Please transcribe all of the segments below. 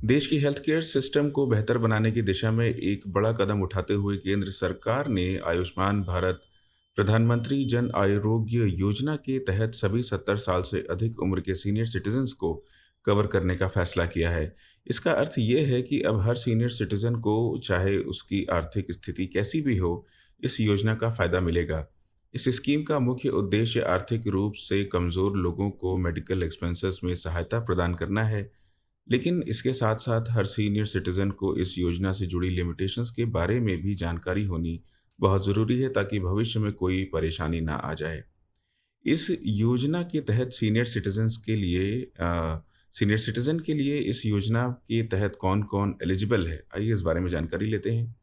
देश की health care system को बेहतर बनाने की दिशा में एक बड़ा कदम उठाते हुए केंद्र सरकार ने आयुष्मान भारत प्रधानमंत्री जन आरोग्य योजना के तहत सभी 70 साल से अधिक उम्र के सीनियर सिटीजन्स को कवर करने का फैसला किया है। इसका अर्थ ये है कि अब हर सीनियर सिटीजन को, चाहे उसकी आर्थिक स्थिति कैसी भी हो, इस योजना का फायदा मिलेगा। इस स्कीम का मुख्य उद्देश्य आर्थिक रूप से कमजोर लोगों को मेडिकल एक्सपेंसेस में सहायता प्रदान करना है। लेकिन इसके साथ-साथ हर सीनियर सिटीज़न को इस योजना से जुड़ी लिमिटेशंस के बारे में भी जानकारी होनी बहुत ज़रूरी है, ताकि भविष्य में कोई परेशानी ना आ जाए। इस योजना के तहत सीनियर सिटीज़न के लिए इस योजना के तहत कौन-कौन एलिजिबल है? आइए इस बारे में जानकारी लेते हैं।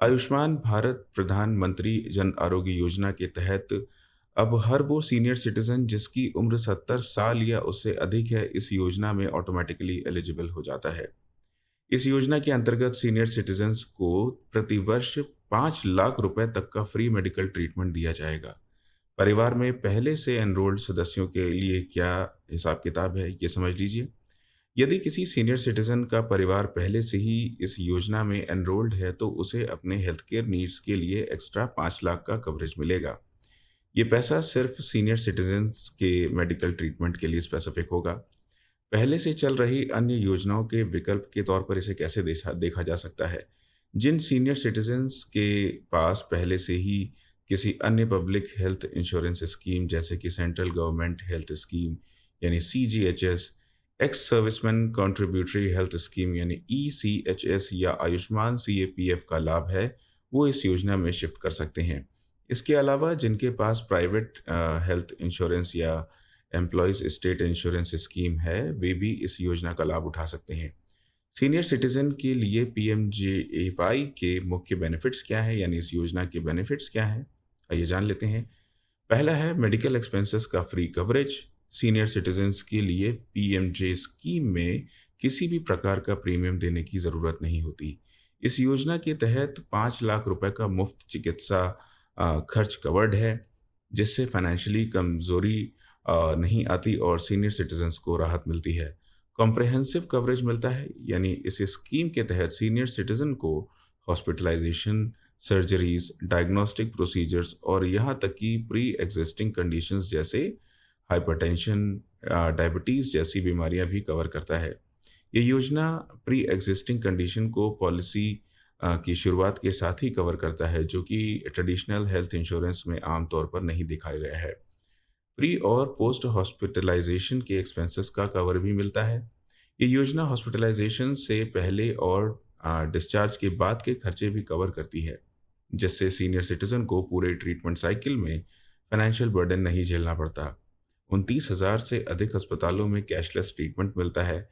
आयुष्मान भारत प्रधानमंत्री जन आरोग्य योजना के तहत अब हर वो सीनियर सिटीजन जिसकी उम्र 70 साल या उससे अधिक है, इस योजना में ऑटोमेटिकली एलिजिबल हो जाता है। इस योजना के अंतर्गत सीनियर सिटीजन्स को प्रति वर्ष 5 लाख रुपए तक का फ्री मेडिकल ट्रीटमेंट दिया जाएगा। परिवार में पहले से एनरोल्ड सदस्यों के लिए क्या हिसाब किताब है, ये समझ लीजिए। यदि किसी सीनियर सिटीजन का परिवार पहले से ही इस योजना में एनरोल्ड है, तो उसे अपने हेल्थ केयर नीड्स के लिए एक्स्ट्रा 5 लाख का कवरेज मिलेगा। ये पैसा सिर्फ सीनियर सिटीजन्स के मेडिकल ट्रीटमेंट के लिए स्पेसिफिक होगा। पहले से चल रही अन्य योजनाओं के विकल्प के तौर पर इसे कैसे देखा देखा जा सकता है? जिन सीनियर सिटीजन्स के पास पहले से ही किसी अन्य पब्लिक हेल्थ इंश्योरेंस स्कीम, जैसे कि सेंट्रल गवर्नमेंट हेल्थ स्कीम यानी CGHS, ex serviceman contributory health scheme यानी ईसीएचएस या आयुष्मान सीएपीएफ का लाभ है, वो इस योजना में शिफ्ट कर सकते हैं। इसके अलावा जिनके पास प्राइवेट हेल्थ इंश्योरेंस या एम्प्लॉयज़ स्टेट इंश्योरेंस स्कीम है, वे भी इस योजना का लाभ उठा सकते हैं। सीनियर सिटीज़न के लिए पीएमजेएवाई के मुख्य बेनिफिट्स क्या हैं, यानी इस योजना के बेनिफिट्स क्या हैं? आइए जान लेते हैं। पहला है मेडिकल एक्सपेंसेस का फ्री कवरेज। सीनियर सिटीजन्स के लिए पीएमजे स्कीम में किसी भी प्रकार का प्रीमियम देने की ज़रूरत नहीं होती। इस योजना के तहत 5 लाख रुपए का मुफ्त चिकित्सा खर्च कवर्ड है, जिससे फाइनेंशियली कमज़ोरी नहीं आती और सीनियर सिटीजन्स को राहत मिलती है। कॉम्प्रिहेंसिव कवरेज मिलता है, यानी इस स्कीम के तहत सीनियर सिटीजन को हॉस्पिटलाइजेशन, सर्जरीज, डायग्नोस्टिक प्रोसीजर्स और यहाँ तक कि प्री एग्जिस्टिंग कंडीशंस जैसे हाइपरटेंशन, डायबिटीज़ जैसी बीमारियां भी कवर करता है। ये योजना प्री एग्जिस्टिंग कंडीशन को पॉलिसी की शुरुआत के साथ ही कवर करता है, जो कि ट्रेडिशनल हेल्थ इंश्योरेंस में आमतौर पर नहीं दिखाया गया है। प्री और पोस्ट हॉस्पिटलाइजेशन के एक्सपेंसेस का कवर भी मिलता है। ये योजना हॉस्पिटलाइजेशन से पहले और डिस्चार्ज के बाद के खर्चे भी कवर करती है, जिससे सीनियर सिटीजन को पूरे ट्रीटमेंट साइकिल में फाइनेंशियल बर्डन नहीं झेलना पड़ता। 29,000 से अधिक अस्पतालों में कैशलेस ट्रीटमेंट मिलता है।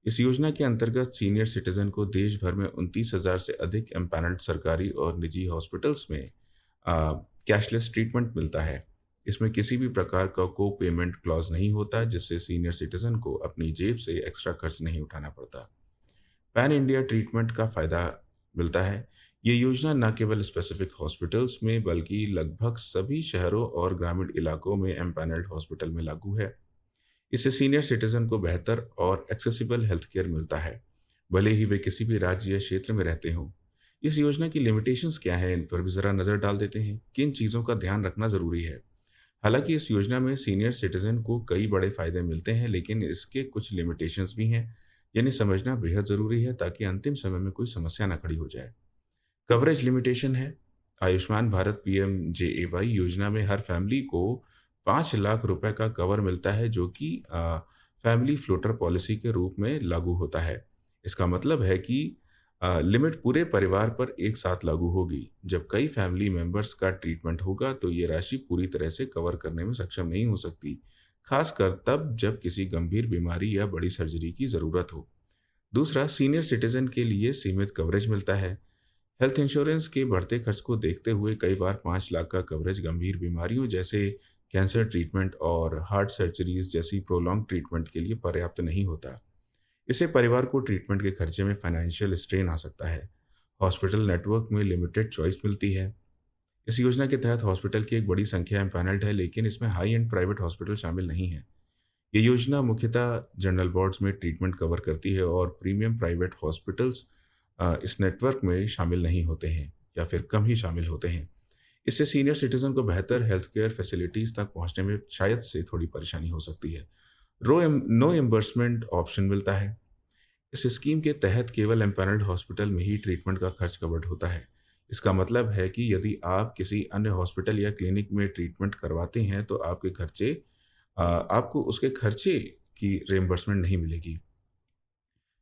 इस योजना के अंतर्गत सीनियर सिटीजन को देश भर में 29,000 से अधिक एम्पैनल्ड सरकारी और निजी हॉस्पिटल्स में कैशलेस ट्रीटमेंट मिलता है। इसमें किसी भी प्रकार का को पेमेंट क्लॉज नहीं होता, जिससे सीनियर सिटीजन को अपनी जेब से एक्स्ट्रा खर्च नहीं उठाना पड़ता। पैन इंडिया ट्रीटमेंट का फ़ायदा मिलता है। ये योजना न केवल स्पेसिफिक हॉस्पिटल्स में बल्कि लगभग सभी शहरों और ग्रामीण इलाकों में एम्पैनल्ड हॉस्पिटल में लागू है। इससे सीनियर सिटीजन को बेहतर और एक्सेसिबल हेल्थ केयर मिलता है, भले ही वे किसी भी राज्य या क्षेत्र में रहते हों। इस योजना की लिमिटेशंस क्या हैं, इन पर भी ज़रा नज़र डाल देते हैं। किन चीज़ों का ध्यान रखना ज़रूरी है? हालांकि इस योजना में सीनियर सिटीजन को कई बड़े फायदे मिलते हैं, लेकिन इसके कुछ लिमिटेशंस भी हैं, जिन्हें समझना बेहद ज़रूरी है, ताकि अंतिम समय में कोई समस्या ना खड़ी हो जाए। कवरेज लिमिटेशन है। आयुष्मान भारत पीएमजेएवाई योजना में हर फैमिली को 5 लाख रुपए का कवर मिलता है, जो कि फैमिली फ्लोटर पॉलिसी के रूप में लागू होता है। इसका मतलब है कि लिमिट पूरे परिवार पर एक साथ लागू होगी। जब कई फैमिली मेंबर्स का ट्रीटमेंट होगा, तो ये राशि पूरी तरह से कवर करने में सक्षम नहीं हो सकती, खासकर तब जब किसी गंभीर बीमारी या बड़ी सर्जरी की ज़रूरत हो। दूसरा, सीनियर सिटीजन के लिए सीमित कवरेज मिलता है। हेल्थ इंश्योरेंस के बढ़ते खर्च को देखते हुए कई बार 5 लाख का कवरेज गंभीर बीमारियों जैसे कैंसर ट्रीटमेंट और हार्ट सर्जरीज जैसी प्रोलॉन्ग ट्रीटमेंट के लिए पर्याप्त नहीं होता। इससे परिवार को ट्रीटमेंट के खर्चे में फाइनेंशियल स्ट्रेन आ सकता है। हॉस्पिटल नेटवर्क में लिमिटेड चॉइस मिलती है। इस योजना के तहत हॉस्पिटल की एक बड़ी संख्या एम्पैनल्ड है, लेकिन इसमें हाई एंड प्राइवेट हॉस्पिटल शामिल नहीं है। ये योजना मुख्यतः जनरल वार्ड्स में ट्रीटमेंट कवर करती है और प्रीमियम प्राइवेट हॉस्पिटल्स इस नेटवर्क में शामिल नहीं होते हैं या फिर कम ही शामिल होते हैं। इससे सीनियर सिटीजन को बेहतर हेल्थ केयर फैसिलिटीज़ तक पहुंचने में शायद से थोड़ी परेशानी हो सकती है। नो एम्बर्समेंट ऑप्शन मिलता है। इस स्कीम के तहत केवल एम्पैनल्ड हॉस्पिटल में ही ट्रीटमेंट का खर्च कवर्ड होता है। इसका मतलब है कि यदि आप किसी अन्य हॉस्पिटल या क्लिनिक में ट्रीटमेंट करवाते हैं तो आपको उसके खर्चे की रिइंबर्समेंट नहीं मिलेगी।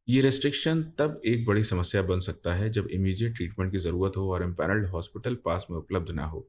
ये रेस्ट्रिक्शन तब एक बड़ी समस्या बन सकता है जब इमीडिएट ट्रीटमेंट की ज़रूरत हो और एम्पैनल्ड हॉस्पिटल पास में उपलब्ध ना हो।